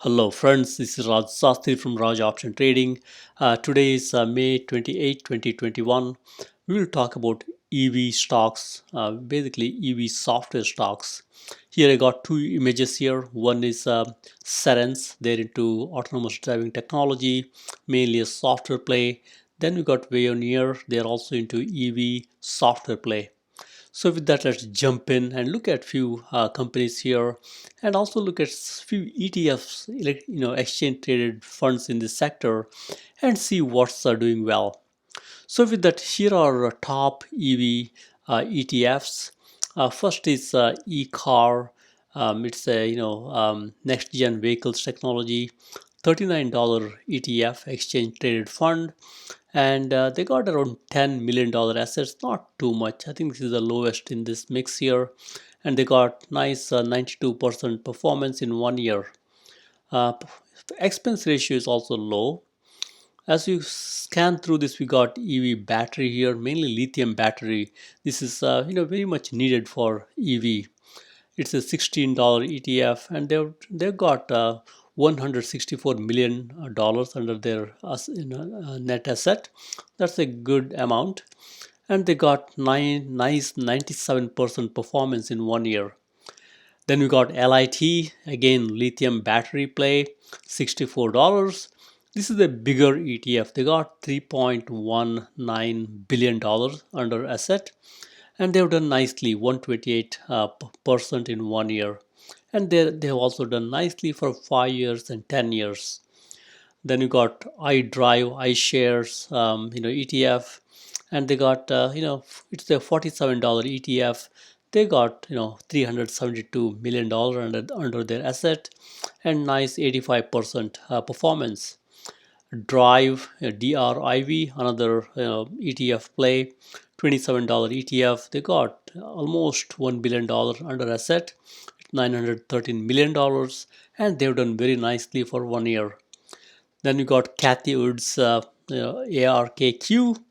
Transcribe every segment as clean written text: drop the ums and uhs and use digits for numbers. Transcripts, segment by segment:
Hello friends, this is Raj Sastry from Raj Option Trading. Today is May 28, 2021. We will talk about EV stocks, basically EV software stocks. Here I got two images here. One is Cerence, they're into autonomous driving technology, mainly a software play. Then we got Veoneer, they're also into EV software play. So with that, let's jump in and look at few companies here, and also look at few ETFs, exchange traded funds in this sector, and see what's doing well. So with that, here are top EV ETFs. First is e-car. It's a next gen vehicles technology. $39 ETF exchange traded fund, and they got around $10 million assets, not too much. I think this is the lowest in this mix here, and they got nice 92% performance in 1 year. uh, Expense ratio is also low. As you scan through this, we got EV battery here, mainly lithium battery. This is very much needed for EV. It's a $16 ETF, and they've got $164 million under their net asset. That's a good amount, and they got nice 97% performance in 1 year. Then we got LIT, again lithium battery play, $64. This is a bigger ETF. They got $3.19 billion under asset, and they've done nicely 128% in 1 year. And they've also done nicely for 5 years and 10 years. Then you got iDrive, iShares, ETF, and they got it's a $47 ETF. They got $372 million under their asset, and nice 85% performance. Drive, DRIV, another ETF play, $27 ETF. They got almost $1 billion under asset, $913 million, and they've done very nicely for 1 year. Then we got Cathy Wood's ARKQ, $81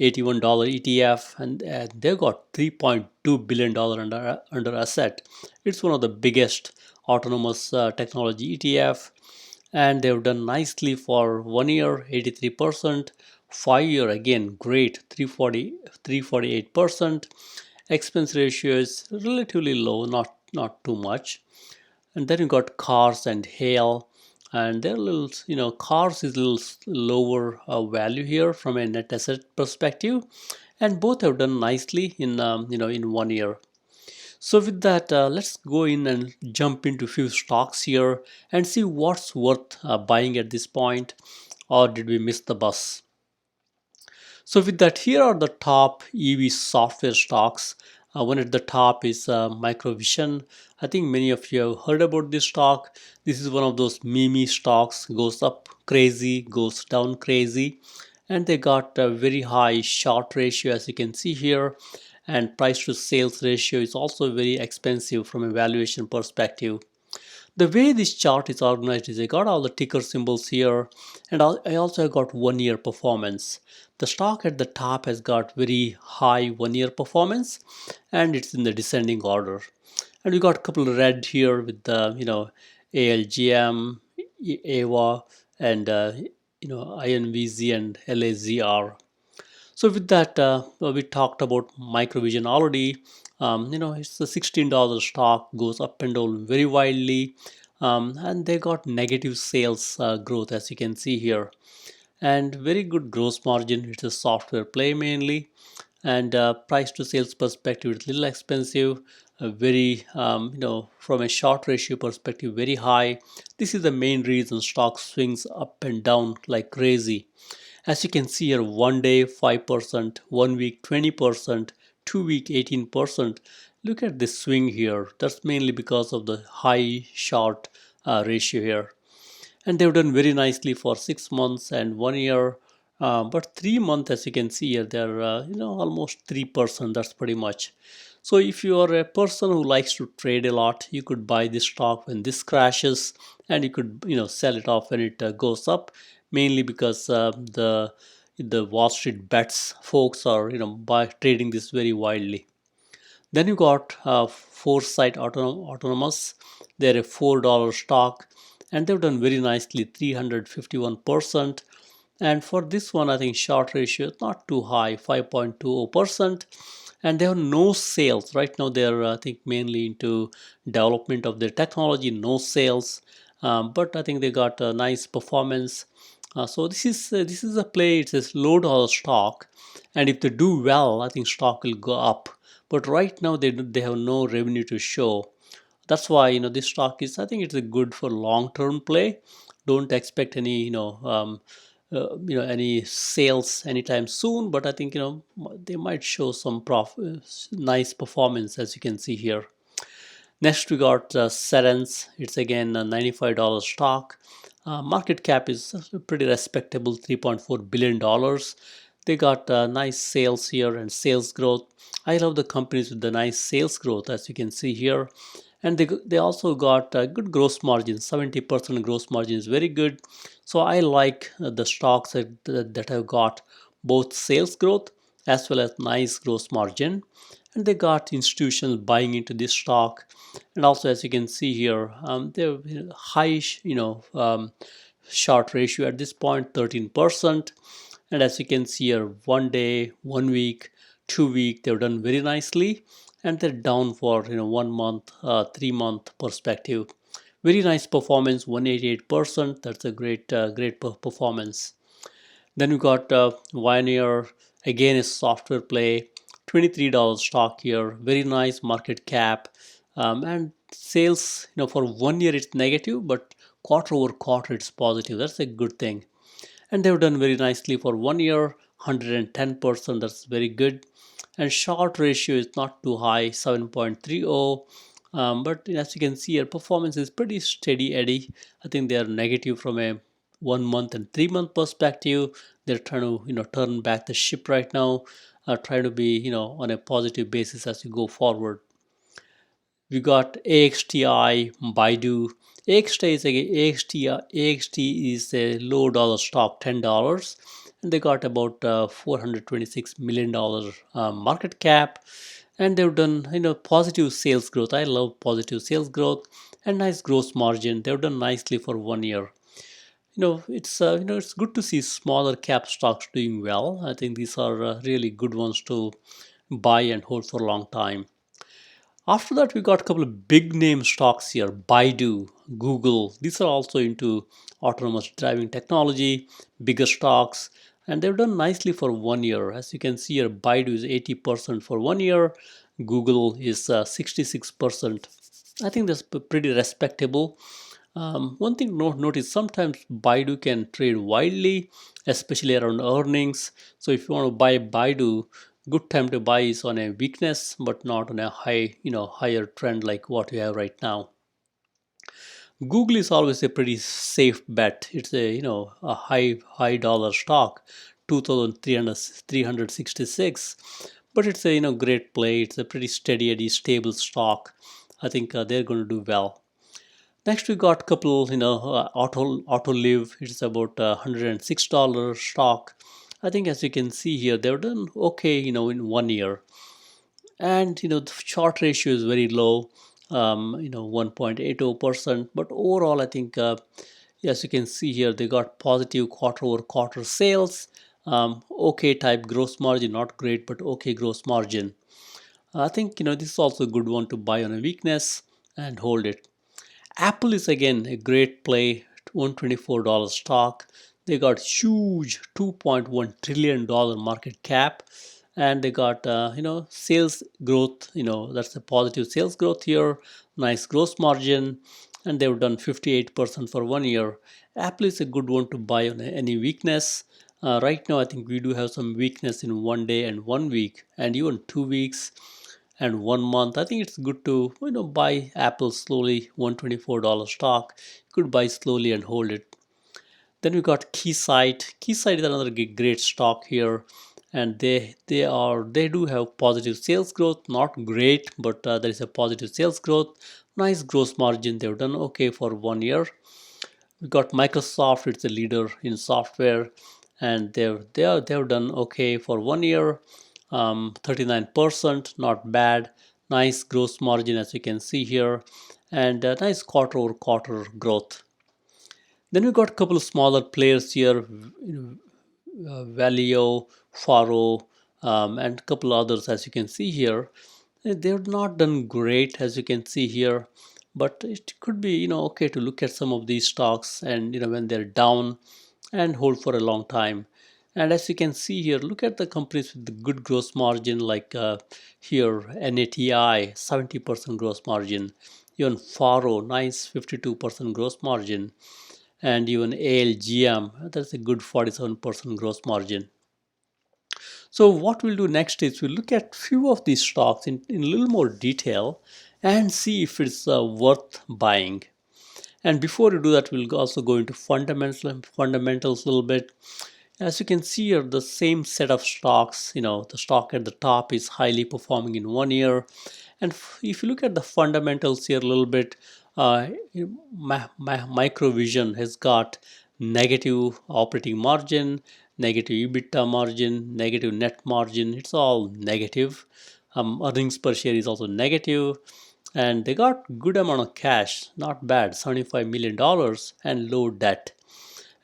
ETF, and they got $3.2 billion under asset. It's one of the biggest autonomous technology ETF, and they've done nicely for 1 year, 83%. 5 year, again great, 348%. Expense ratio is relatively low, not too much. And then you got cars and hail, and they're a little, cars is a little lower value here from a net asset perspective, and both have done nicely in 1 year. So with that, let's go in and jump into few stocks here and see what's worth buying at this point, or did we miss the bus? So with that, here are the top EV software stocks. One at the top is Microvision. I think many of you have heard about this stock. This is one of those meme stocks, goes up crazy, goes down crazy. And they got a very high short ratio, as you can see here. And price to sales ratio is also very expensive from a valuation perspective. The way this chart is organized is I got all the ticker symbols here, and I also got 1 year performance. The stock at the top has got very high 1 year performance, and it's in the descending order. And we got a couple of red here with the ALGM, Aeva, and INVZ and LAZR. So with that, we talked about Microvision already. It's a $16 stock, goes up and down very widely, and they got negative sales growth, as you can see here, and very good gross margin. It's a software play mainly, and price to sales perspective, it's a little expensive. Very, from a short ratio perspective, very high. This is the main reason stock swings up and down like crazy. As you can see here, 1 day 5%, 1 week 20%, 2 week 18%. Look at this swing here. That's mainly because of the high short ratio here. And they've done very nicely for 6 months and 1 year. But 3 months, as you can see here, they're almost 3%. That's pretty much. So if you are a person who likes to trade a lot, you could buy this stock when this crashes, and you could sell it off when it goes up. Mainly because the Wall Street bets folks are by trading this very widely. Then you got Foresight Autonomous. They're a $4 stock, and they've done very nicely, 351%. And for this one, I think short ratio is not too high, 5.20%. And they have no sales. Right now, they're, I think, mainly into development of their technology, no sales. But I think they got a nice performance. So this is a play. It's a low dollar stock, and if they do well, I think stock will go up. But right now they have no revenue to show. That's why this stock is, I think it's a good for long term play. Don't expect any any sales anytime soon, but I think they might show some nice performance, as you can see here. Next, we got Cerence. It's again a $95 stock. Market cap is pretty respectable, $3.4 billion. They got nice sales here and sales growth. I love the companies with the nice sales growth, as you can see here. And they also got a good gross margin. 70% gross margin is very good. So I like the stocks that have got both sales growth as well as nice gross margin. And they got institutions buying into this stock. And also, as you can see here, they're high, short ratio at this point, 13%. And as you can see here, 1 day, 1 week, 2 week, they've done very nicely. And they're down for 1 month, 3 month perspective. Very nice performance, 188%. That's a great performance. Then we got Veoneer, again a software play, $23 stock here, very nice market cap, and sales. For 1 year it's negative, but quarter over quarter it's positive. That's a good thing, and they've done very nicely for 1 year, 110%. That's very good, and short ratio is not too high, 7.30. But as you can see here, performance is pretty steady eddy. I think they are negative from a 1 month and 3 month perspective. They're trying to turn back the ship right now, try to be on a positive basis as you go forward. We got AXTI, Baidu. AXTI is AXT is a low dollar stock, $10, and they got about $426 million market cap, and they've done positive sales growth. I love positive sales growth and nice gross margin. They've done nicely for 1 year. It's good to see smaller cap stocks doing well. I think these are really good ones to buy and hold for a long time. After that, we got a couple of big name stocks here. Baidu, Google. These are also into autonomous driving technology, bigger stocks, and they've done nicely for 1 year. As you can see here, Baidu is 80% for 1 year. Google is 66%. I think that's pretty respectable. One thing notice, sometimes Baidu can trade widely, especially around earnings. So if you want to buy Baidu, good time to buy is on a weakness, but not on a higher trend like what we have right now. Google is always a pretty safe bet. It's a high dollar stock, 2,366, but it's a great play. It's a pretty steady, stable stock. I think they're going to do well. Next, we got a couple, Autoliv. It's about $106 stock. I think, as you can see here, they've done okay, in 1 year. And, the short ratio is very low, 1.80%. But overall, I think, as you can see here, they got positive quarter over quarter sales. Okay type gross margin, not great, but okay gross margin. I think, this is also a good one to buy on a weakness and hold it. Apple is again a great play, $124 stock. They got huge $2.1 trillion market cap, and they got sales growth. That's a positive sales growth here, nice gross margin, and they've done 58% for 1 year. Apple is a good one to buy on any weakness. Right now, I think we do have some weakness in 1 day and 1 week, and even 2 weeks and 1 month. I think it's good to buy Apple slowly. $124 stock, you could buy slowly and hold it. Then we got Keysight. Keysight is another great stock here, and they do have positive sales growth. Not great, but there is a positive sales growth. Nice gross margin. They've done okay for 1 year. We got Microsoft. It's a leader in software, and they've done okay for 1 year. 39%, not bad. Nice gross margin, as you can see here, and nice quarter over quarter growth. Then we got a couple of smaller players here, Valeo, Faro, and a couple others as you can see here. They've not done great as you can see here, but it could be okay to look at some of these stocks and when they're down and hold for a long time. And as you can see here, look at the companies with the good gross margin like here NATI 70% gross margin, even Faro nice 52% gross margin, and even ALGM that's a good 47% gross margin. So what we'll do next is we'll look at few of these stocks in a little more detail and see if it's worth buying. And before we do that, we'll also go into fundamentals a little bit. As you can see here, the same set of stocks, the stock at the top is highly performing in 1 year. And if you look at the fundamentals here a little bit, Microvision has got negative operating margin, negative EBITDA margin, negative net margin. It's all negative. Earnings per share is also negative, and they got good amount of cash, not bad, $75 million, and low debt.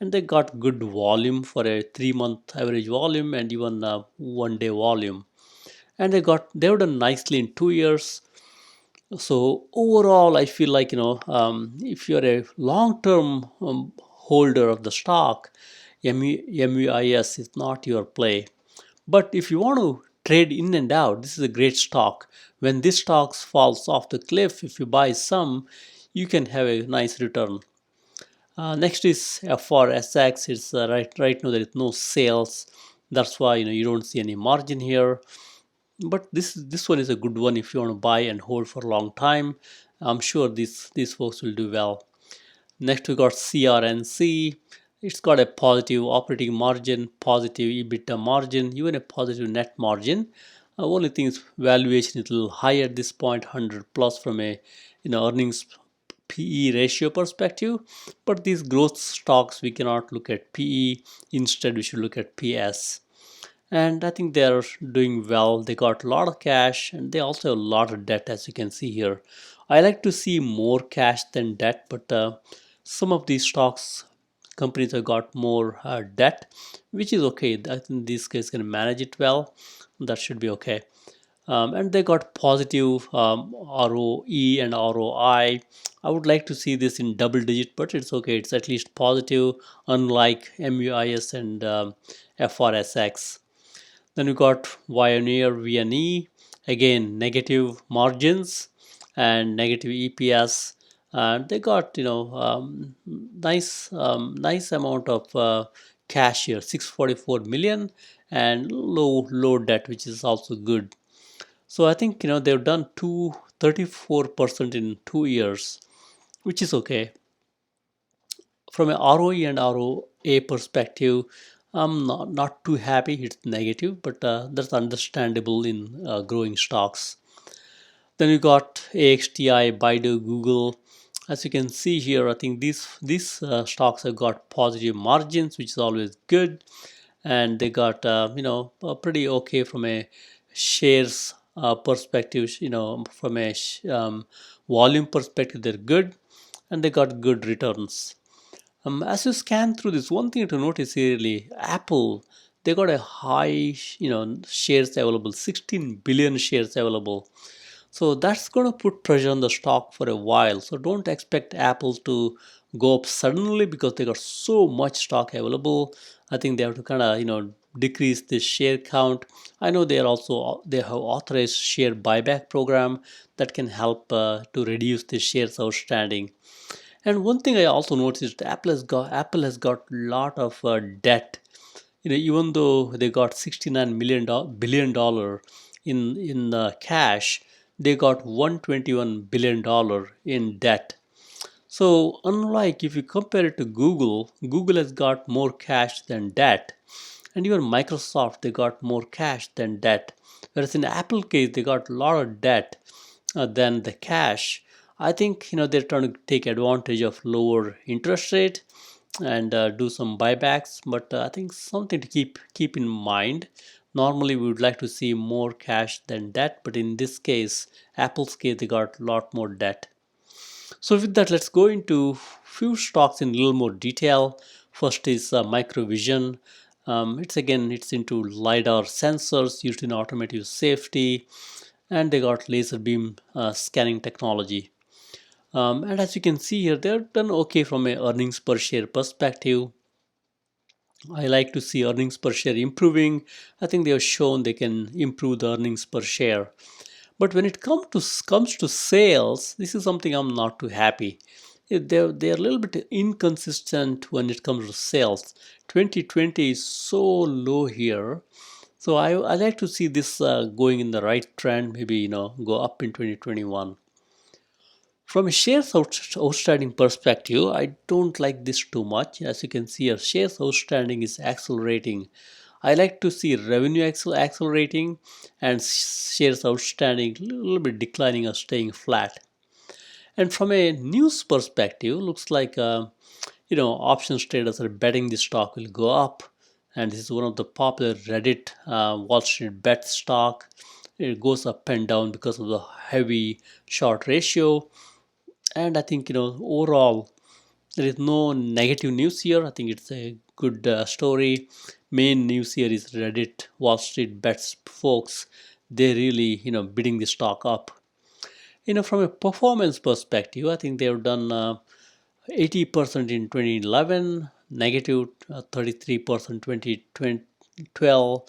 And they got good volume for a 3 month average volume and even 1 day volume. And they've done nicely in 2 years. So overall, I feel like if you're a long-term holder of the stock, MVIS is not your play. But if you want to trade in and out, this is a great stock. When this stock falls off the cliff, if you buy some, you can have a nice return. Next is FRSX. It's right now there is no sales. That's why you don't see any margin here. But this one is a good one if you want to buy and hold for a long time. I'm sure these folks will do well. Next we got CRNC. It's got a positive operating margin, positive EBITDA margin, even a positive net margin. Only thing is valuation is a little high at this point, 100 plus from a earnings PE ratio perspective. But these growth stocks we cannot look at PE. Instead we should look at PS. And I think they are doing well. They got a lot of cash and they also have a lot of debt as you can see here. I like to see more cash than debt, but some of these stocks companies have got more debt, which is okay. I think these guys can manage it well. That should be okay. And they got positive ROE and ROI. I would like to see this in double digit, but it's okay. It's at least positive, unlike MUIS and FRSX. Then we got Veoneer VNE, again negative margins and negative EPS. And they got nice amount of cash here, 644 million, and low debt, which is also good. So I think they've done 34% in 2 years, which is okay. From an ROE and ROA perspective, I'm not too happy. It's negative, but that's understandable in growing stocks. Then you got AXTI, Baidu, Google. As you can see here, I think these stocks have got positive margins, which is always good, and they got pretty okay from a shares perspective. From a volume perspective, they're good, and they got good returns. As you scan through this, one thing to notice here, really, Apple, they got a high, shares available, 16 billion shares available. So that's going to put pressure on the stock for a while. So don't expect Apple to go up suddenly because they got so much stock available. I think they have to kind of, decrease the share count. I know they have authorized share buyback program that can help to reduce the shares outstanding. And one thing I also noticed, Apple has got a lot of debt. Even though they got 69 billion dollar in cash, they got 121 billion dollar in debt. So unlike if you compare it to Google, Google has got more cash than debt, and even Microsoft they got more cash than debt. Whereas in Apple case they got a lot of debt than the cash. I think they're trying to take advantage of lower interest rate and do some buybacks. But I think something to keep in mind. Normally, we would like to see more cash than debt, but in this case, Apple's case, they got a lot more debt. So with that, let's go into few stocks in a little more detail. First is Microvision. It's into LiDAR sensors used in automotive safety, and they got laser beam scanning technology. And as you can see here, they're done okay from a earnings per share perspective. I like to see earnings per share improving. I think they have shown they can improve the earnings per share. But when it comes to sales, this is something I'm not too happy. They're a little bit inconsistent when it comes to sales. 2020 is so low here, so I like to see this going in the right trend. Maybe go up in 2021. From a outstanding perspective, I don't like this too much. As you can see, our shares outstanding is accelerating. I like to see revenue accelerating and shares outstanding a little bit declining or staying flat. And from a news perspective, looks like options traders are betting the stock will go up. And this is one of the popular Reddit Wall Street bet stock. It goes up and down because of the heavy short ratio. And I think overall there is no negative news here. I think it's a good story. Main news here is Reddit Wall Street bets folks. They really bidding the stock up. From a performance perspective, I think they've done 80% in 2011, negative 33% 2012.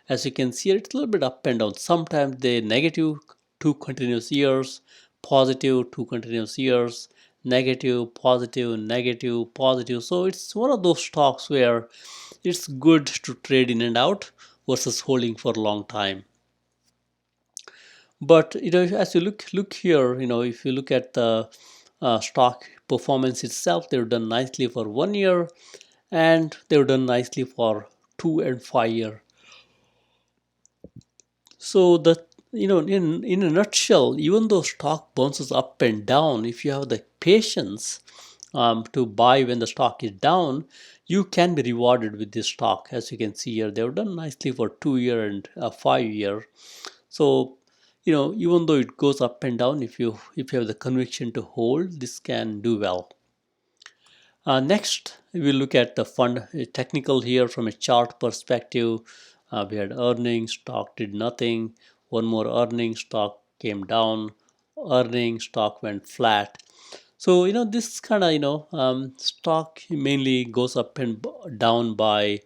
As you can see, it's a little bit up and down. Sometimes they negative 2 continuous years, positive 2 continuous years, negative, positive, negative, positive. So it's one of those stocks where it's good to trade in and out versus holding for a long time. But as you look here, if you look at the stock performance itself, they've done nicely for 1 year, and they've done nicely for 2 and 5 year. So the in a nutshell, even though stock bounces up and down, if you have the patience to buy when the stock is down, you can be rewarded with this stock. As you can see here, they've done nicely for 2 year and 5 year. So even though it goes up and down, if you have the conviction to hold, this can do well. Next, we will look at the fund technical here from a chart perspective. We had earnings, stock did nothing. One more earnings, stock came down. Earnings, stock went flat. So this kind of stock mainly goes up and down by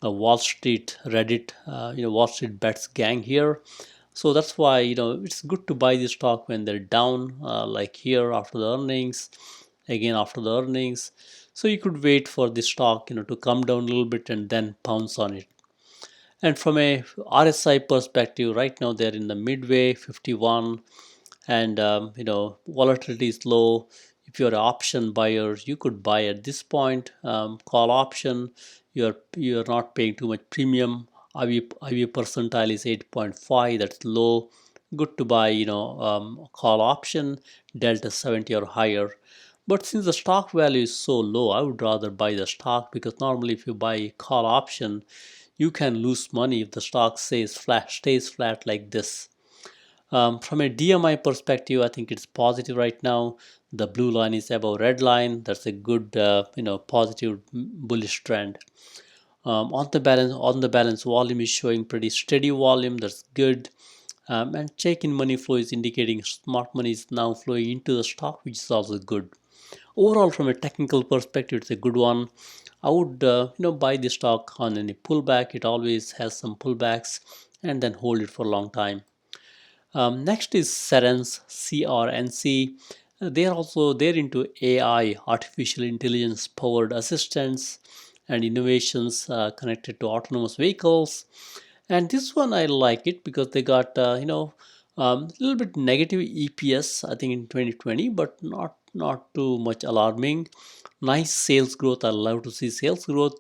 Wall Street Reddit, Wall Street bets gang here. So that's why it's good to buy the stock when they're down, like here after the earnings, again after the earnings. So you could wait for the stock to come down a little bit and then pounce on it. And from a RSI perspective, right now they're in the midway 51, and volatility is low. If you're an option buyer, you could buy at this point. Call option, you're not paying too much premium. IV percentile is 8.5, that's low. Good to buy call option, delta 70 or higher. But since the stock value is so low, I would rather buy the stock, because normally if you buy call option, you can lose money if the stock stays flat like this. From a DMI perspective, I think it's positive right now. The blue line is above red line. That's a good, positive bullish trend. On the balance, volume is showing pretty steady volume. That's good. And check-in money flow is indicating smart money is now flowing into the stock, which is also good. Overall, from a technical perspective, it's a good one. I would, buy the stock on any pullback. It always has some pullbacks, and then hold it for a long time. Next is Cerence, CRNC. They're into AI, artificial intelligence powered assistants and innovations connected to autonomous vehicles. And this one I like it because they got a little bit negative EPS I think in 2020, but not too much alarming. Nice sales growth. I love to see sales growth,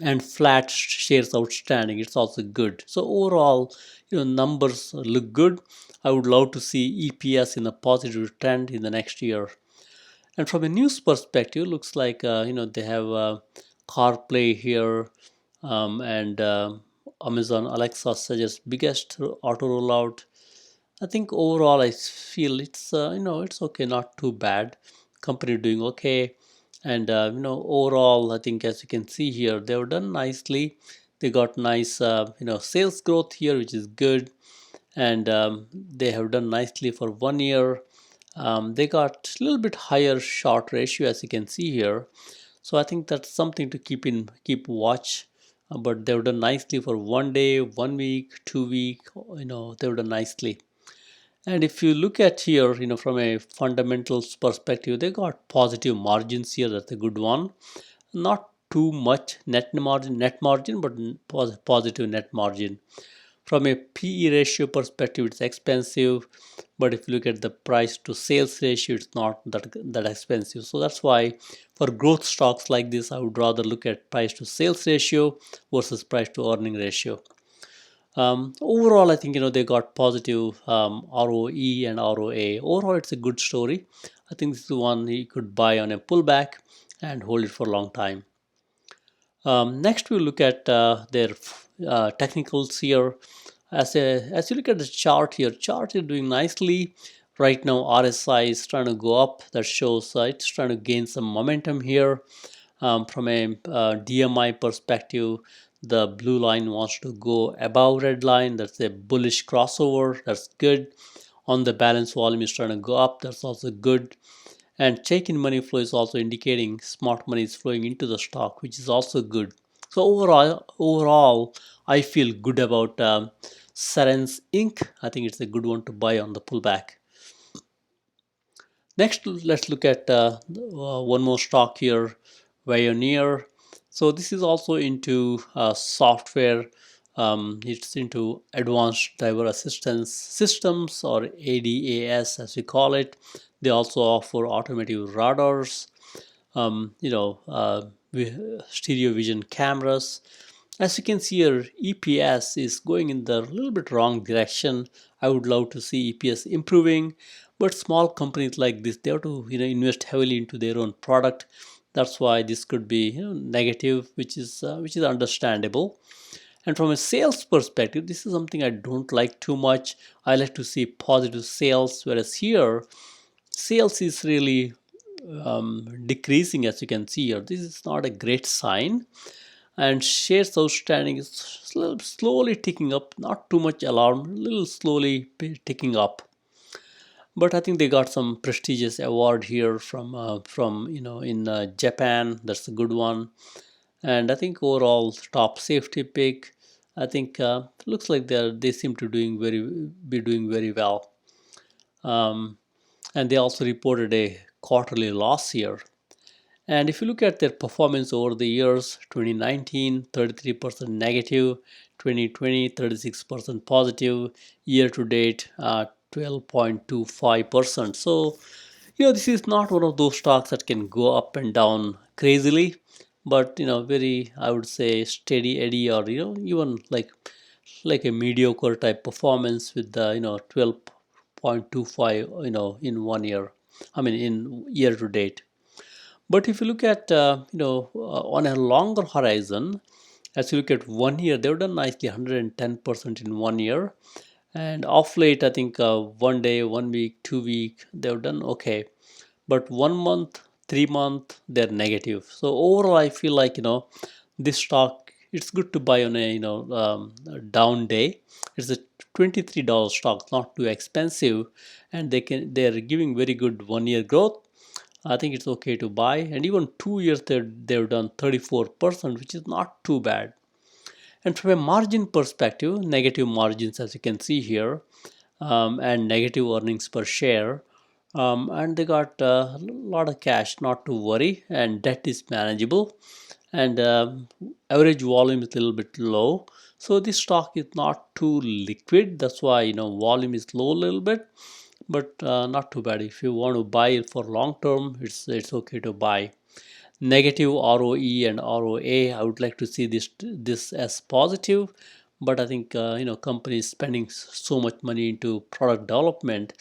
and flat shares outstanding, it's also good. So overall, numbers look good. I would love to see EPS in a positive trend in the next year. And from a news perspective, looks like they have CarPlay here, and Amazon Alexa suggests biggest auto rollout. I think overall I feel it's it's okay, not too bad. Company doing okay, and overall I think as you can see here they've done nicely. They got nice sales growth here, which is good, and they have done nicely for 1 year. They got a little bit higher short ratio as you can see here, so I think that's something to keep watch. But they've done nicely for 1 day, 1 week, 2 week. They've done nicely. And if you look at here, from a fundamentals perspective, they got positive margins here. That's a good one. Not too much net margin, but positive net margin. From a PE ratio perspective, it's expensive, but if you look at the price to sales ratio, it's not that expensive. So that's why for growth stocks like this, I would rather look at price to sales ratio versus price to earning ratio. Overall, I think they got positive ROE and ROA. Overall, it's a good story. I think this is the one you could buy on a pullback and hold it for a long time. Next, we'll look at their technicals here. As you look at the chart here, chart is doing nicely. Right now, RSI is trying to go up. That shows it's trying to gain some momentum here. From a DMI perspective, the blue line wants to go above red line. That's a bullish crossover. That's good. On the balance volume is trying to go up. That's also good. And check-in money flow is also indicating smart money is flowing into the stock, which is also good. So overall, I feel good about Cerence Inc. I think it's a good one to buy on the pullback. Next, let's look at one more stock here, Veoneer. So this is also into software. It's into advanced driver assistance systems, or ADAS as we call it. They also offer automotive radars, stereo vision cameras. As you can see here, EPS is going in the little bit wrong direction. I would love to see EPS improving, but small companies like this, they have to invest heavily into their own product. That's why this could be negative, which is understandable. And from a sales perspective, this is something I don't like too much. I like to see positive sales, whereas here sales is really decreasing. As you can see here, this is not a great sign. And shares outstanding is slowly ticking up, not too much alarm, a little slowly ticking up. But I think they got some prestigious award here from in Japan. That's a good one. And I think overall top safety pick, I think looks like they seem to be doing very well. And they also reported a quarterly loss here. And if you look at their performance over the years, 2019, 33% negative, 2020, 36% positive, year to date, 12.25%. So, this is not one of those stocks that can go up and down crazily, but, very, I would say, steady eddy, or, even like a mediocre type performance with the, 12.25, in 1 year. I mean, in year to date. But if you look at on a longer horizon, as you look at 1 year, they've done nicely 110% in 1 year. And off late, I think 1 day, 1 week, 2 week, they've done okay. But 1 month, 3 month, they're negative. So overall, I feel like this stock, it's good to buy on a down day. It's a $23 stock, not too expensive, and they're giving very good 1 year growth. I think it's okay to buy, and even 2 years they've done 34%, which is not too bad. And from a margin perspective, negative margins as you can see here, and negative earnings per share, and they got a lot of cash, not to worry, and debt is manageable, and average volume is a little bit low. So this stock is not too liquid. That's why volume is low a little bit, but not too bad. If you want to buy it for long term, it's okay to buy. Negative ROE and ROA, I would like to see this as positive, but I think companies spending so much money into product development,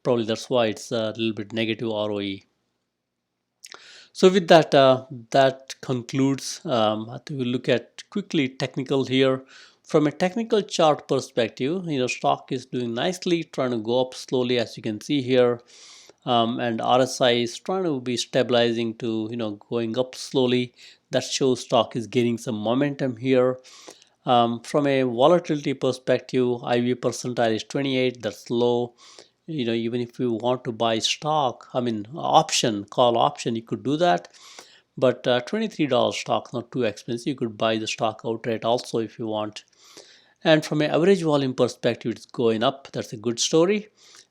probably that's why it's a little bit negative ROE. So with that concludes. I think we'll look at quickly technical here From a technical chart perspective, stock is doing nicely, trying to go up slowly, as you can see here. And RSI is trying to be stabilizing to going up slowly. That shows stock is gaining some momentum here. From a volatility perspective, IV percentile is 28. That's low. Even if you want to buy stock, call option, you could do that. But $23 stock, not too expensive. You could buy the stock outright also if you want. And from an average volume perspective, it's going up. That's a good story.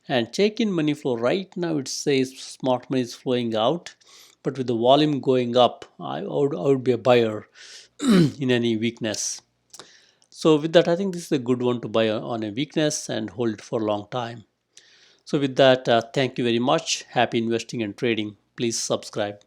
And check-in money flow, right now it says smart money is flowing out, but with the volume going up, I would be a buyer in any weakness. So with that, I think this is a good one to buy on a weakness and hold it for a long time. So with that, thank you very much. Happy investing and trading. Please subscribe.